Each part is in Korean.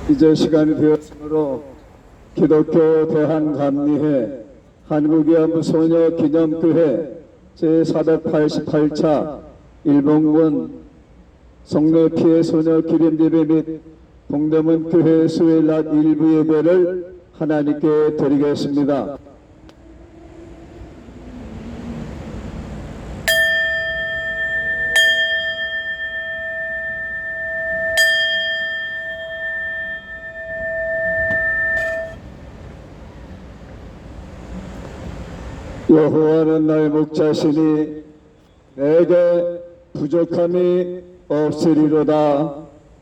이제 시간이 되었으므로 기독교 대한감리회 한국위안부 소녀 기념교회 제488차 일본군 성내 피해 소녀 기념예배 및 동대문 교회 수요일 낮 일부 예배를 하나님께 드리겠습니다. 여호와는 나의 목자시니 내게 부족함이 없으리로다.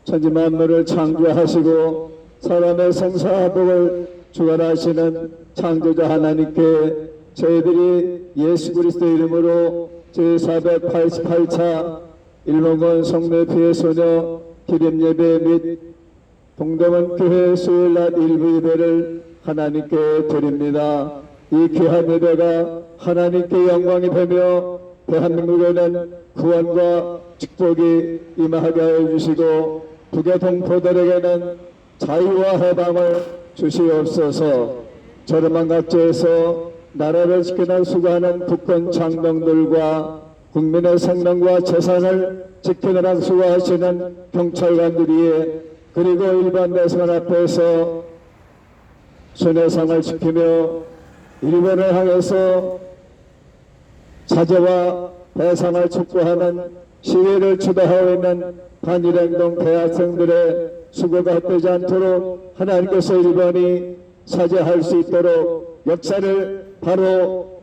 천지 만물을 창조하시고 사람의 생사복을 주관하시는 창조자 하나님께 저희들이 예수 그리스도 이름으로 제488차 일본군 성내 피해 소녀 기념예배 및 동대문 교회 수요일 낮 일부 예배를 하나님께 드립니다. 이 귀한 예배가 하나님께 영광이 되며 대한민국에는 구원과 축복이 임하게 하여 주시고 북의 동포들에게는 자유와 해방을 주시옵소서. 저렴한 각지에서 나라를 지키는 수고하는 국군 장병들과 국민의 생명과 재산을 지키느라 수고하시는 경찰관들이 그리고 일반 대사관 앞에서 순회상을 지키며 일본을 향해서 자제와 배상을 촉구하는 시위를 주도하고 있는 반일행동 대학생들의 수고가 헛되지 않도록 하나님께서 일본이 사죄할 수 있도록 역사를 바로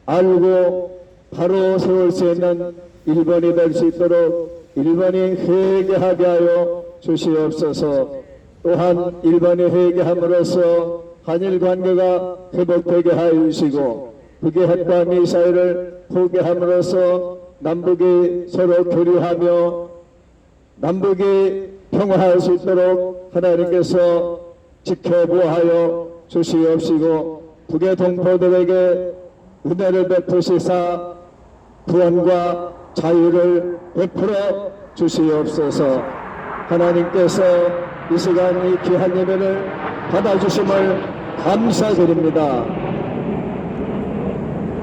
알고 바로 세울 수 있는 일본이 될 수 있도록 일본이 회개하게 하여 주시옵소서. 또한 일본이 회개함으로써 한일 관계가 회복되게 하여 주시고 북의 핵과 미사일을 포기함으로써 남북이 서로 교류하며 남북이 평화할 수 있도록 하나님께서 지켜보하여 주시옵시고 북의 동포들에게 은혜를 베푸시사 구원과 자유를 베풀어 주시옵소서. 하나님께서 이 시간 이 귀한 예배를 받아주심을 감사드립니다.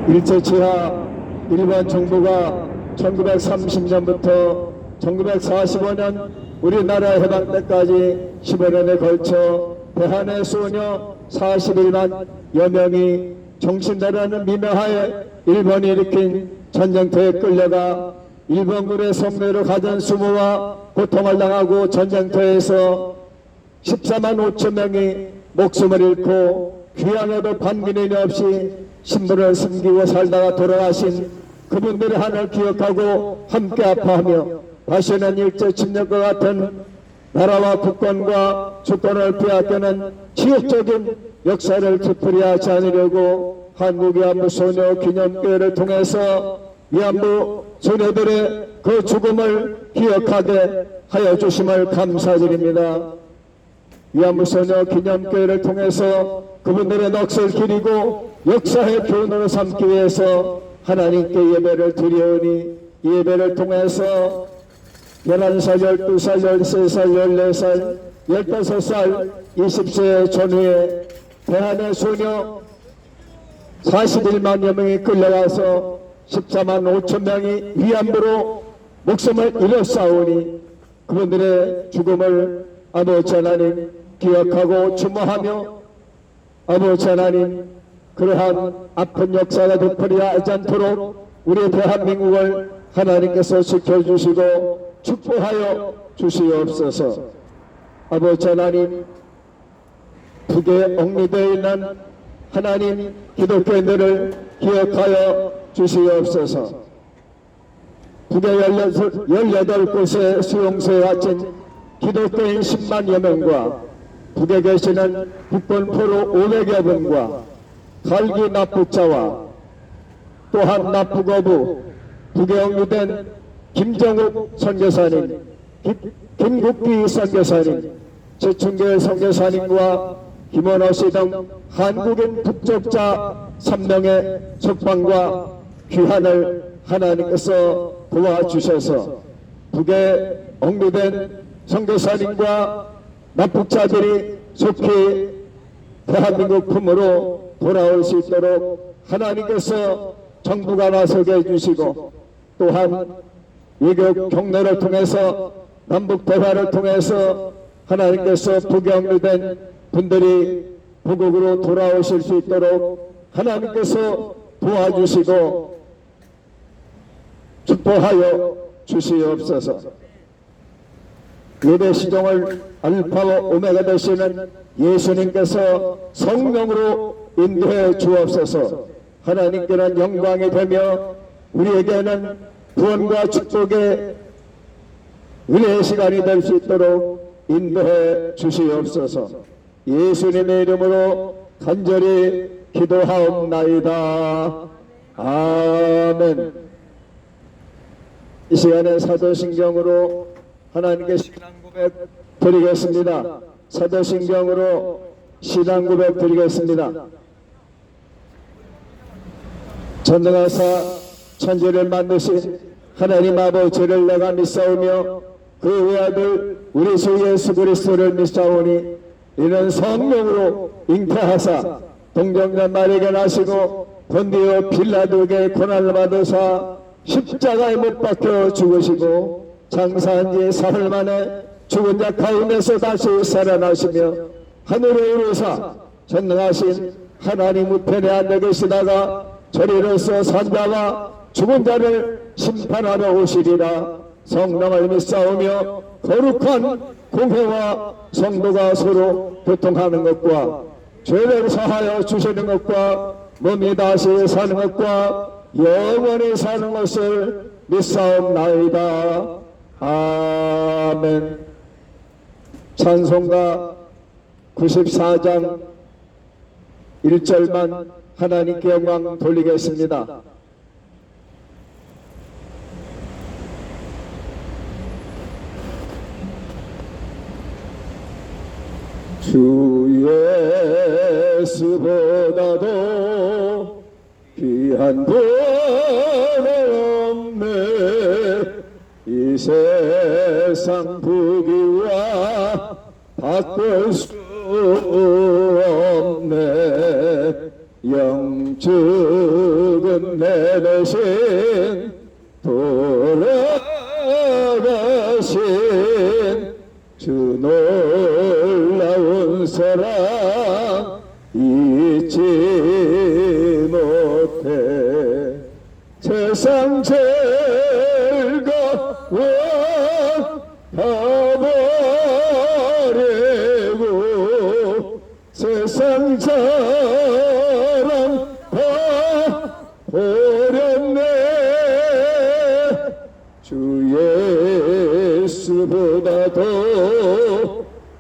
일제치하 일본 정부가 1930년부터 1945년 우리나라 해방 때까지 15년에 걸쳐 대한의 소녀 41만여 명이 정신대라는 미명하에 일본이 일으킨 전쟁터에 끌려가 일본군의 성내로 가진 수모와 고통을 당하고 전쟁터에서 14만 5천 명이 목숨을 잃고 귀환에도 반기능이 없이 신분을 숨기고 살다가 돌아가신 그분들의 한을 기억하고 함께 아파하며 다시는 일제 침략과 같은 나라와 국권과 주권을 빼앗기는 지옥적인 역사를 되풀이하지 않으려고 한국위안부 소녀 기념교회를 통해서 위안부 소녀들의 그 죽음을 기억하게 하여 주심을 감사드립니다. 위안부 소녀 기념교회를 통해서 그분들의 넋을 기리고 역사의 교훈으로 삼기 위해서 하나님께 예배를 드리오니 이 예배를 통해서 11살, 12살, 13살, 14살, 15살, 20세 전후에 대한의 소녀 41만여 명이 끌려가서 14만 5천 명이 위안부로 목숨을 잃었사오니 그분들의 죽음을 아버지 하나님 기억하고 추모하며 아버지 하나님 그러한 아픈 역사가 되풀이하지 않도록 우리 대한민국을 하나님께서 지켜주시고 축복하여 주시옵소서. 아버지 하나님 북에 옥리되어 있는 하나님 기독교인들을 기억하여 주시옵소서. 북의 18곳의 수용소에 갇힌 기독교인 10만여 명과 북에 계시는 국군 포로 500여 분과 갈기 납북자와 또한 납북어부 북에 억류된 김정욱 선교사님, 김국기 선교사님, 최충계 선교사님과 김원호 씨 등 한국인 북적자 3명의 석방과 귀환을 하나님께서 도와주셔서 북에 억류된 선교사님과 납북자들이 속히 대한민국 품으로 돌아올 수 있도록 하나님께서 정부가 나서게 해주시고, 또한 외교 경로를 통해서 남북 대화를 통해서 하나님께서 부경유된 분들이 부국으로 돌아오실 수 있도록 하나님께서 도와주시고 축복하여 주시옵소서. 예배 시종을 알파와 오메가 되시는 예수님께서 성령으로 인도해 주옵소서. 하나님께는 영광이 되며 우리에게는 구원과 축복의 은혜의 시간이 될 수 있도록 인도해 주시옵소서. 예수님의 이름으로 간절히 기도하옵나이다. 아멘. 이 시간에 사도신경으로 하나님께 신앙고백 드리겠습니다. 사도신경으로 신앙고백 드리겠습니다. 전능하사 천지를 만드신 하나님 아버지를 내가 믿사오며 그 외아들 우리 주 예수 그리스도를 믿사오니 이는 성령으로 잉태하사 동정녀 마리아에게 나시고 본디오 빌라도에게 고난을 받으사 십자가에 못 박혀 죽으시고 장사한 지 사흘 만에 죽은 자 가운데서 다시 살아나시며 하늘에 오르사 전능하신 하나님 우편에 앉아 계시다가 저리로서 산자와 죽은 자를 심판하러 오시리라. 성령을 믿사오며 거룩한 공회와 성도가 서로 교통하는 것과 죄를 사하여 주시는 것과 몸이 다시 사는 것과 영원히 사는 것을 믿사옵나이다. 아멘. 찬송가 94장 1절만 하나님께 영광 돌리겠습니다. 주 예수보다도 귀한 분은 없네. 이 세상 부귀와 바꿀 수 없네. 영축은 내 대신 돌아가신 주 놀라운 사랑 잊지 못해. 세상 즐거워 버리고 세상 사랑 다 버렸네. 주 예수보다도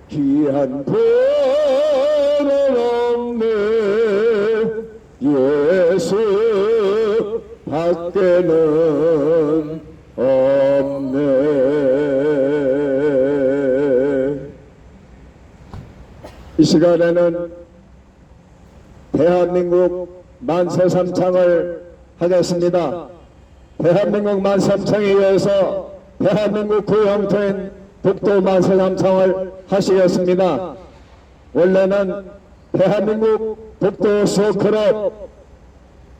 귀한 분은 없네. 예수 밖에는 없네. 이 시간에는 대한민국 만세삼창을 하겠습니다. 대한민국 만세삼창에 이어서 대한민국 구형토인 북도 만세삼창을 하시겠습니다. 원래는 대한민국 북도 수호클럽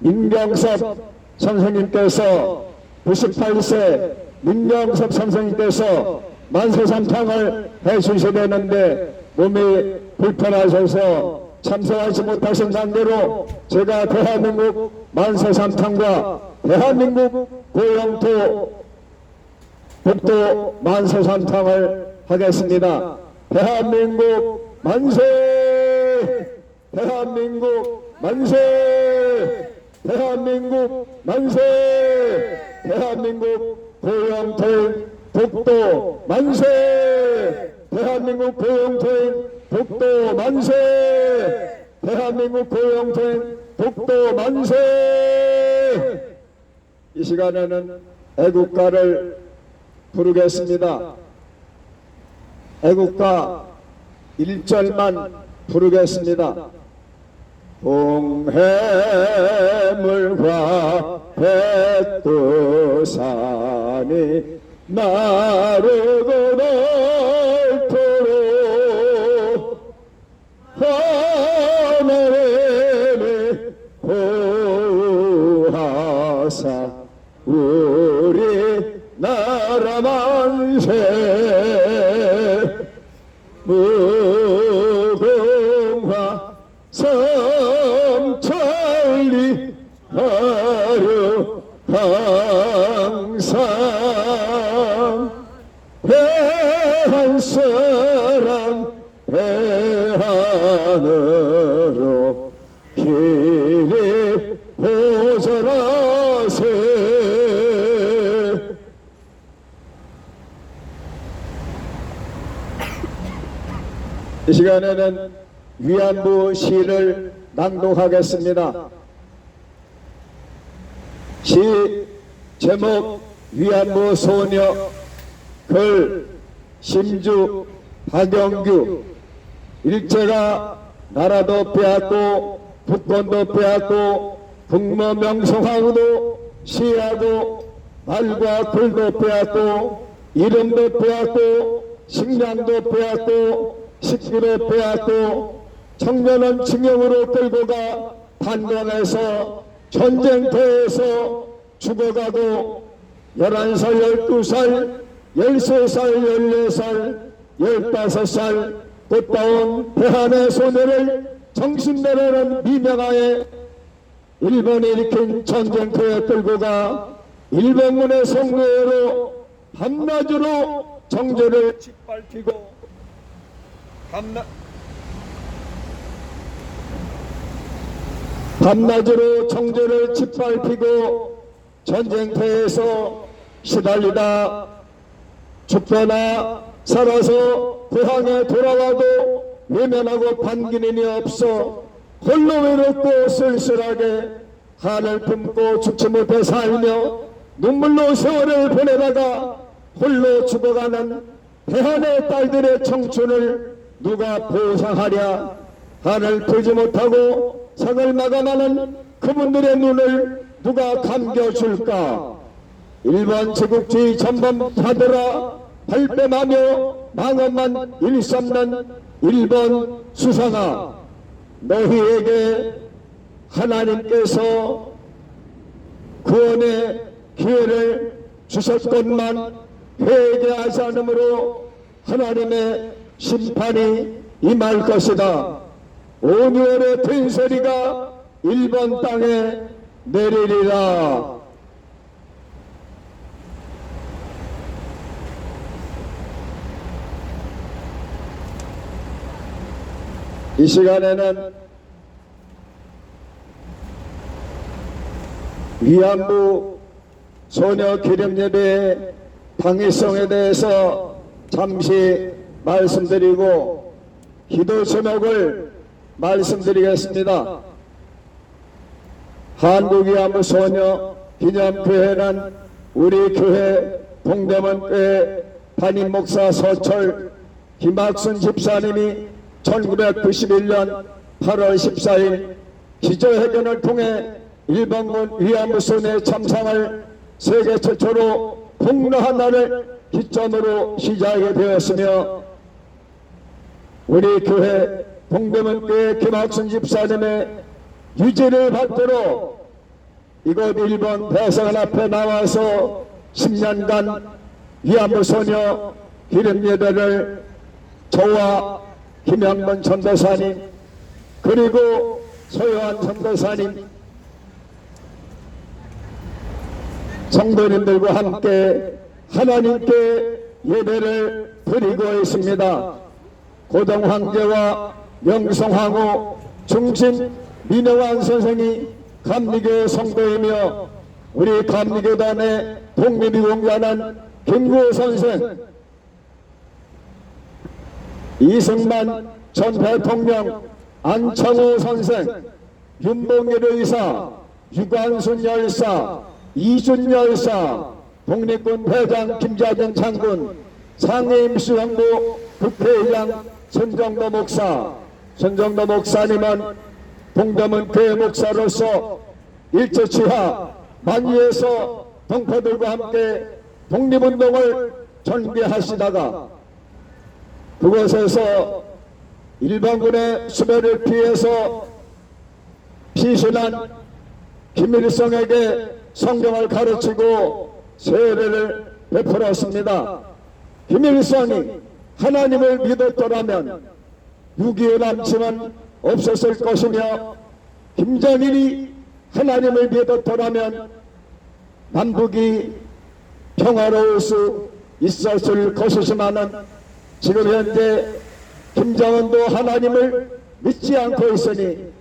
임병섭 선생님께서 98세 임병섭 선생님께서 만세삼창을 해주셔야 되는데 몸이 불편하셔서 참석하지 못하신 관계로 제가 대한민국 만세삼창과 대한민국 고영토 북도 만세삼창을 하겠습니다. 대한민국 만세! 대한민국 만세! 대한민국 만세! 대한민국 고영토인 북도 만세! 대한민국 고영토인 북도 만세! 대한민국 고영토인 북도 만세! 이 시간에는 애국가를 부르겠습니다. 애국가 1절만 부르겠습니다. 동해물과 백두산이 나르고 넓도록 무궁화 삼천리 하려 항상 배한 사람 배하늘로 길이 보전하세. 이 시간에는 위안부 시를 낭독하겠습니다. 시 제목 위안부 소녀, 글 심주 박영규. 일제가 나라도 빼앗고 북권도 빼앗고 국모 명성하고도 시하고 말과 글도 빼앗고 이름도 빼앗고 식량도 빼앗고 식기도 빼앗고 청년은 징역으로 끌고 가 반동에서 전쟁터에서 죽어가고 11살, 12살, 13살, 14살, 15살 꽃다운 대한의 소녀를 정신 내려는 미명하에 일본이 일으킨 전쟁터에 끌고 가 일본군의 성노예로 밤낮으로 정제를 짓밟히고 밤낮으로 정제를 짓밟히고 전쟁터에서 시달리다 죽거나 살아서 고향에 돌아와도 외면하고 반기는 이 없어 홀로 외롭고 쓸쓸하게 한을 품고 죽지 못해 살며 눈물로 세월을 보내다가 홀로 죽어가는 대한의 딸들의 청춘을 누가 보상하랴. 한을 풀지 못하고 상을 마감하는 그분들의 눈을 누가 감겨줄까. 일본 제국주의 전범하더라 발뺌하며 망언만 일삼는 일본 수상아, 너희에게 하나님께서 구원의 기회를 주셨건만 회개하지 않으므로 하나님의 심판이 임할 것이다. 온유월의 된소리가 일본 땅에 내리리라. 이 시간에는 위안부 소녀 기념예배의 당위성에 대해서 잠시 말씀드리고 기도 제목을 말씀드리겠습니다. 한국위안부 소녀 기념교회는 우리 교회 동대문교회 담임 목사 서철 김학순 집사님이 1991년 8월 14일 기자회견을 통해 일본군 위안부 소녀 참상을 세계 최초로 공로한 날을 기점으로 시작하게 되었으며, 우리 교회 동대문교회 김학순 집사님의 유지를 받도록 이곳 일본 대사관 앞에 나와서 10년간 위안부 소녀 기념 예배를 저와 김영문 전도사님 그리고 소요한 전도사님 성도님들과 함께 하나님께 예배를 드리고 있습니다. 고등 황제와 명성황후 중신 민영환 선생이 감리교 성도이며 우리 감리교단의 독립유공자는 김구 선생, 이승만 전 대통령, 안창호 선생, 윤봉일 의사, 유관순 열사, 이준 열사, 독립군 회장 김자정 장군, 상해임시정부 국회의장 손정도 목사. 손정도 목사님은 동대문교회 목사로서 일제치하 만리에서 동포들과 함께 독립운동을 전개하시다가 그곳에서 일본군의 수배를 피해서 피신한 김일성에게 성경을 가르치고 세례를 베풀었습니다. 김일성이 하나님을 믿었더라면 6.25 남침은 없었을 것이며 김정일이 하나님을 믿었더라면 남북이 평화로울 수 있었을 것이지만은 지금 현재 김정은도 하나님을 믿지 않고 있으니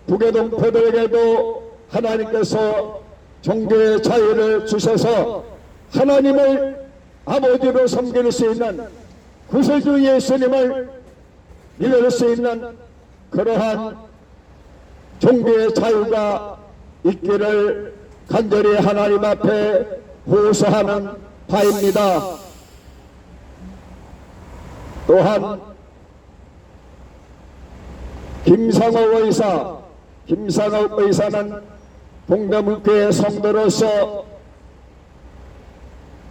북의 동포들에게도 하나님께서 종교의 자유를 주셔서 하나님을 아버지로 섬길 수 있는 구세주 예수님을 믿을 수 있는 그러한 종교의 자유가 있기를 간절히 하나님 앞에 호소하는 바입니다. 또한 김상옥 의사는 동대문교회 성도로서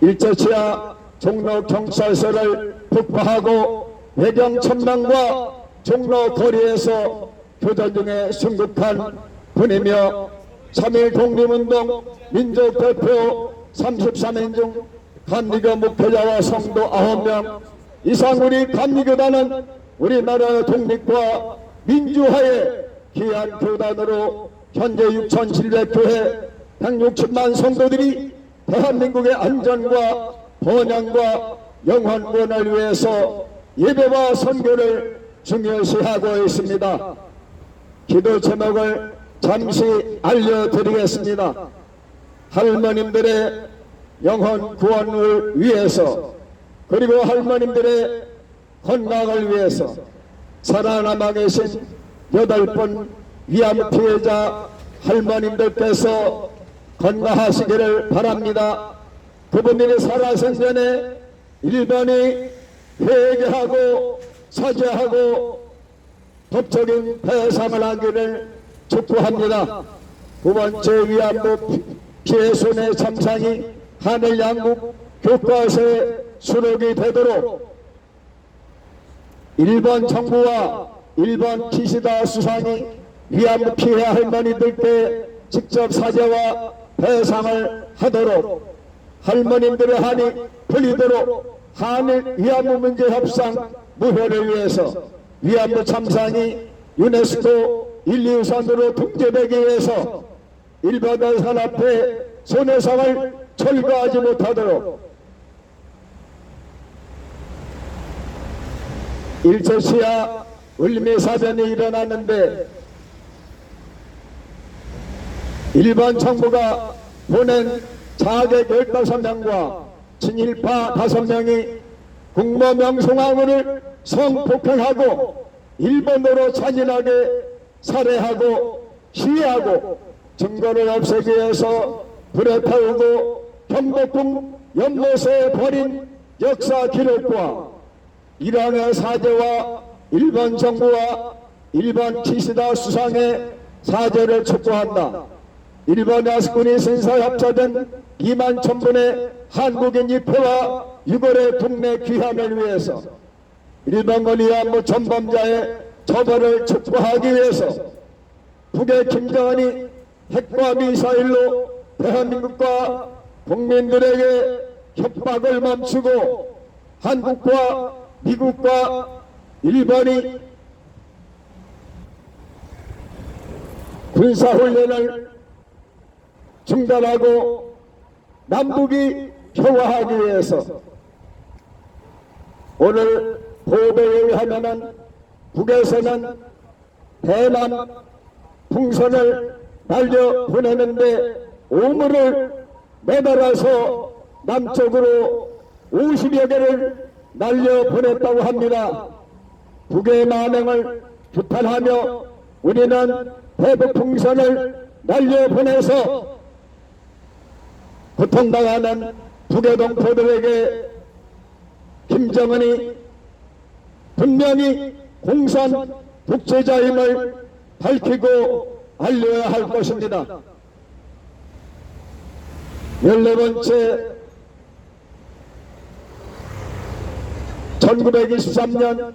일제치하 종로경찰서를 폭파하고 외경 천망과 종로 거리에서 교전 중에 순국한 분이며 3.1 독립운동 민족대표 33인 중 감리교 목회자와 성도 9명 이상 우리 감리교단은 우리나라 독립과 민주화의 귀한 교단으로 현재 6,700교회 160만 성도들이 대한민국의 안전과 번영과 영원권을 위해서 예배와 선교를 중요시하고 있습니다. 기도 제목을 잠시 알려드리겠습니다. 할머님들의 영혼 구원을 위해서 그리고 할머님들의 건강을 위해서 살아남아 계신 8분 위암 피해자 할머님들께서 건강하시기를 바랍니다. 그분들이 살아생전에 일본이 회개하고 사죄하고 법적인 배상을 하기를 촉구합니다. 두 번째 위안부 피해 손해 참상이 하늘 양국 교과서에 수록이 되도록 일본 정부와 일본 기시다 수상이 위안부 피해 할머니들께 직접 사죄와 배상을 하도록 할머님들의 한이 풀리도록 한일 위안부 문제 협상 무효를 위해서 위안부 참상이 유네스코 인류유산으로 등재되기 위해서 일본 대선 앞에 손해상을 철거하지 못하도록 일제시야 을미사변이 일어났는데 일본 정부가 보낸 자객 15명과 친일파 5명이 국모명성황후를 성폭행하고 일본으로 잔인하게 살해하고 시해하고 증거를 없애기 위해서 불에 태우고 경복궁 연못에 버린 역사 기록과 일왕의 사죄와 일본 정부와 일본 기시다 수상의 사죄를 촉구한다. 일본 야스군이 신사합자된 2만 1,000분의 한국인 입회와 6월의 국내 귀환을 위해서 일본군 위안부 전범자의 처벌을 촉구하기 위해서 북의 김정은이 핵과 미사일로 대한민국과 국민들에게 협박을 멈추고 한국과 미국과 일본이 군사훈련을 중단하고 남북이 평화하기 위해서 오늘 보도에 의하면 북에서는 대남 풍선을 날려보내는데 오물을 매달아서 남쪽으로 50여 개를 날려보냈다고 합니다. 북의 만행을 규탄하며 우리는 대북 풍선을 날려보내서 고통당하는 북의 동포들에게 김정은이 분명히 공산 독재자임을 밝히고 알려야 할 것입니다. 14번째 1923년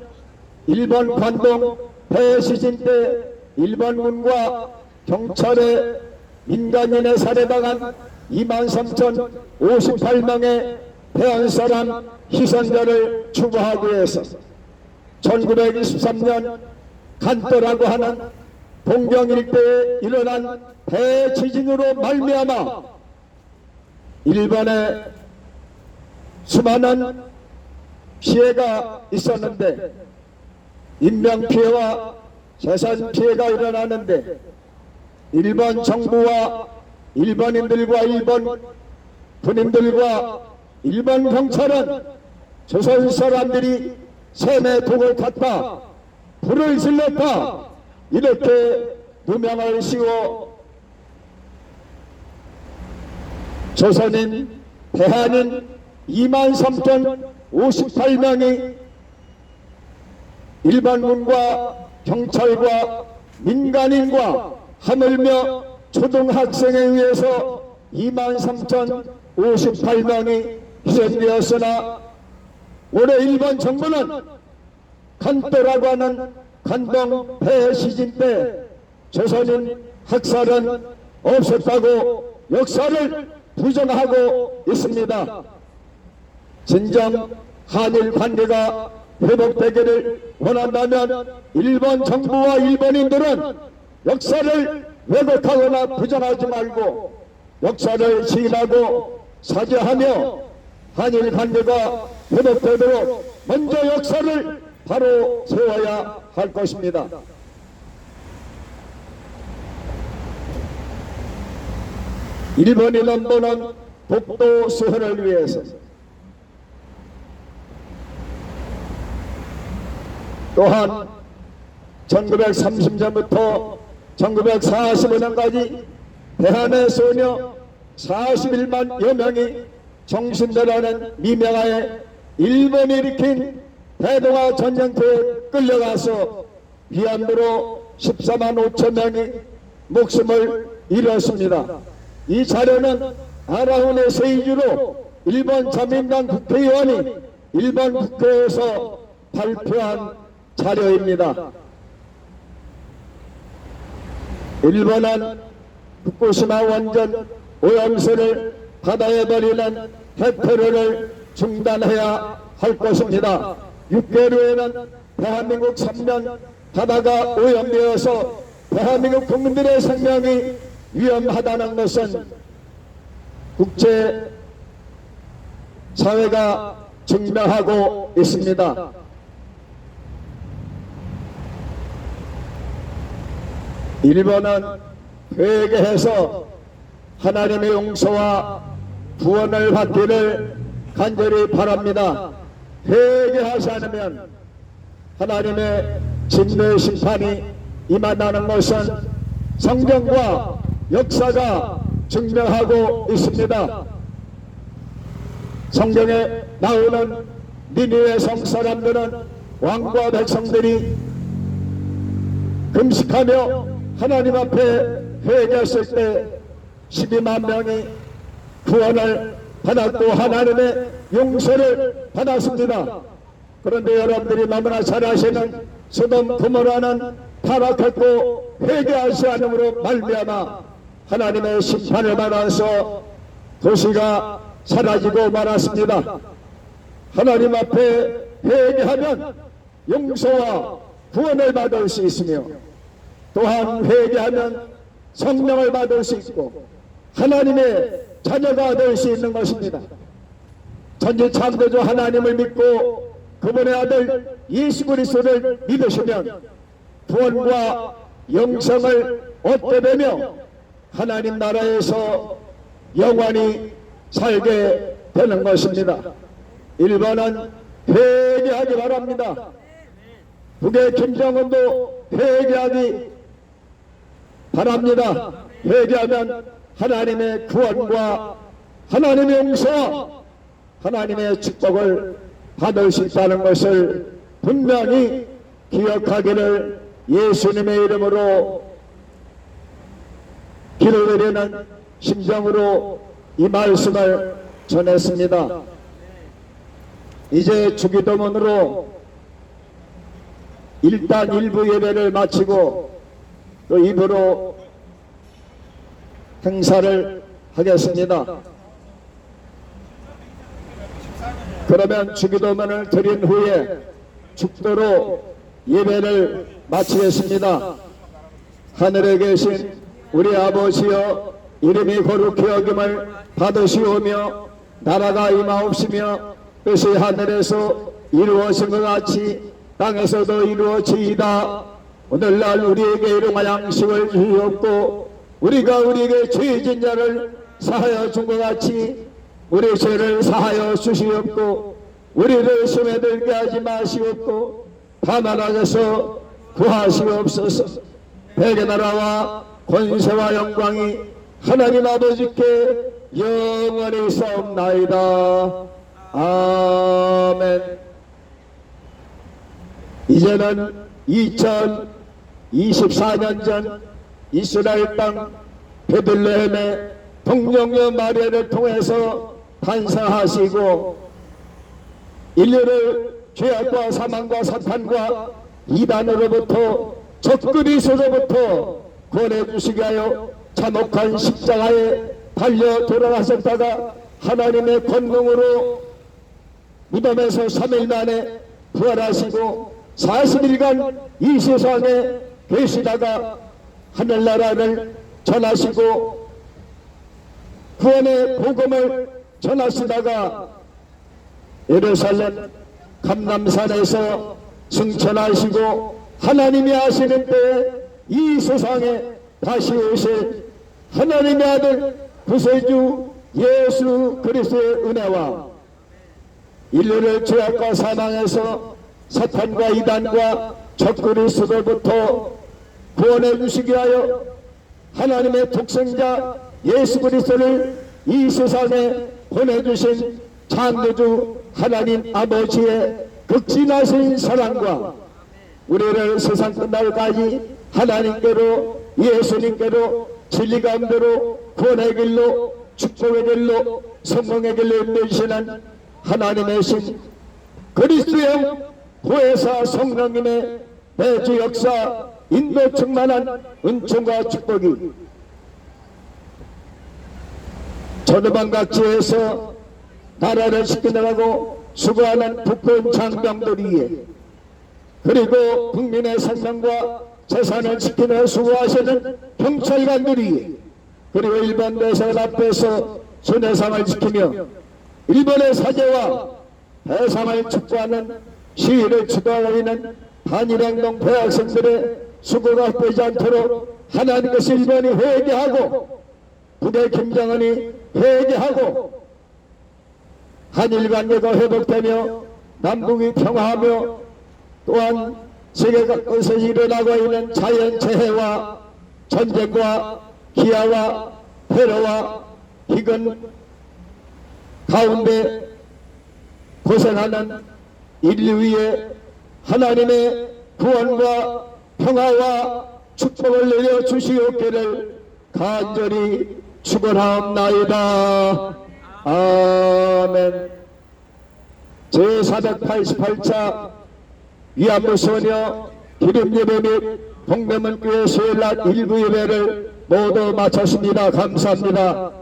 일본 관동 대지진 때 일본군과 경찰의 민간인에 살해당한 23,058명의 대한사람 희생자를 추모하기 위해서 1923년 간도라고 하는 동경 일대에 일어난 대지진으로 말미암아 일본에 수많은 피해가 있었는데 인명피해와 재산피해가 일어나는데 일본 정부와 일본인들과 일본 군인들과 일본 경찰은 조선 사람들이 샘에 독을 탔다, 불을 질렀다, 이렇게 누명을 씌워 조선인, 대한인 23,058명이 일반군과 경찰과 민간인과 하물며 초등학생에 의해서 23,058명이 희생되었으나 올해 일본 정부는 간도라고 하는 간동 대시진 때 조선인 학살은 없었다고 역사를 부정하고 있습니다. 진정 한일 관계가 회복되기를 원한다면 일본 정부와 일본인들은 역사를 왜곡하거나 부정하지 말고 역사를 시인하고 사죄하며 한일 관계가 회복되도록 먼저 역사를 바로 세워야 할 것입니다. 일본이 넘보는 독도 수호를 위해서 또한 1930년부터 1945년까지 대한의 소녀 41만여 명이 정신대라는 미명하에 일본이 일으킨 대동아 전쟁터에 끌려가서 위안부로 14만 5천 명이 목숨을 잃었습니다. 이 자료는 아라훈의 세이주로 일본 자민당 국회의원이 일본 국회에서 발표한 자료입니다. 일본은 후쿠시마 원전 오염수를 바다에 버리는 핵폐로를 중단해야 할 것입니다. 6개월 후에는 대한민국 3년 바다가 오염되어서 대한민국 국민들의 생명이 위험하다는 것은 국제 사회가 증명하고 있습니다. 일본은 회개해서 하나님의 용서와 구원을 받기를 간절히 바랍니다. 회개하지 않으면 하나님의 진노의 심판이 임한다는 것은 성경과 역사가 증명하고 있습니다. 성경에 나오는 니느웨 성 사람들은 왕과 백성들이 금식하며 하나님 앞에 회개했을 때 12만 명이 구원을 받았고 하나님의 용서를 받았습니다. 그런데 여러분들이 너무나 잘 아시는 소돔 고모라는 타락했고 회개하지 않음으로 말미암아 하나님의 심판을 받아서 도시가 사라지고 말았습니다. 하나님 앞에 회개하면 용서와 구원을 받을 수 있으며 또한 회개하면 성령을 받을 수 있고 하나님의 자녀가 될 수 있는 것입니다. 전지 창조주 하나님을 믿고 그분의 아들 예수 그리스도를 믿으시면 구원과 영생을 얻게 되며 하나님 나라에서 영원히 살게 되는 것입니다. 일본은 회개하기 바랍니다. 북의 김정은도 회개하기 바랍니다. 회개하면 하나님의 구원과 하나님의 용서와 하나님의 축복을 받을 수 있다는 것을 분명히 기억하기를 예수님의 이름으로 기도드리는 심정으로 이 말씀을 전했습니다. 이제 주기도문으로 일단 일부 예배를 마치고 또 2부로 행사를 하겠습니다. 그러면 주기도문을 드린 후에 축도로 예배를 마치겠습니다. 하늘에 계신 우리 아버지여, 이름이 거룩히 여김을 받으시오며 나라가 임하옵시며 뜻이 하늘에서 이루어진 것 같이 땅에서도 이루어지이다. 오늘날 우리에게 일용할 양식을 주시옵고 우리가 우리에게 죄진 자를 사하여 준 것 같이 우리 죄를 사하여 주시옵고 우리를 시험에 들게 하지 마시옵고 다만 악에서 구하시옵소서. 백의 나라와 권세와 영광이 하나님 아버지께 영원히 있사옵나이다. 아멘. 이제는 2024년 전 이스라엘 땅 베들레헴의 동정녀 마리아를 통해서 탄생하시고 인류를 죄악과 사망과 사탄과 이단으로부터 적그리스도로부터 구원해 주시게 하여 참혹한 십자가에 달려 돌아가셨다가 하나님의 권능으로 무덤에서 3일 만에 부활하시고 40일간 이 세상에 계시다가 하늘나라를 전하시고 구원의 복음을 전하시다가 예루살렘 감람산에서 승천하시고 하나님이 하시는 때에 이 세상에 다시 오실 하나님의 아들 구세주 예수 그리스도의 은혜와 인류를 죄악과 사망에서 사탄과 이단과 적그리스도로부터 구원해 주시게 하여 하나님의 독생자 예수 그리스도를 이 세상에 보내주신 창조주 하나님 아버지의 극진하신 사랑과 우리를 세상 끝날까지 하나님께로 예수님께로 진리 가운데로 구원의 길로 축복의 길로 성공의 길로 인도하시는 하나님의 신 그리스도의 보혜사 성령님의 매주 역사 인도 충만한 은총과 축복이 전후방각지에서 나라를 지키느라고 수고하는 북한 장병들 위에 그리고 국민의 생명과 재산을 지키며 수고하시는 경찰관들 위에 그리고 일본 대사관 앞에서 순회상을 지키며 일본의 사제와 대상을 축구하는 시위를 주도하고 있는 한일행동 대학생들의 수고가 되지 않도록 하나님께서 일본이 회개하고 북의 김정은이 회개하고 한일관계가 회복되며 남북이 평화하며 또한 세계 곳에서 일어나고 있는 자연재해와 전쟁과 기아와 테러와 기근 가운데 고생하는 인류 위에 하나님의 구원과 평화와 축복을 내려주시옵기를 간절히 축원하옵나이다. 아멘. 제488차 위안부 소녀 기름 예배 및 동대문교회 수요일날 일부 예배를 모두 마쳤습니다. 감사합니다.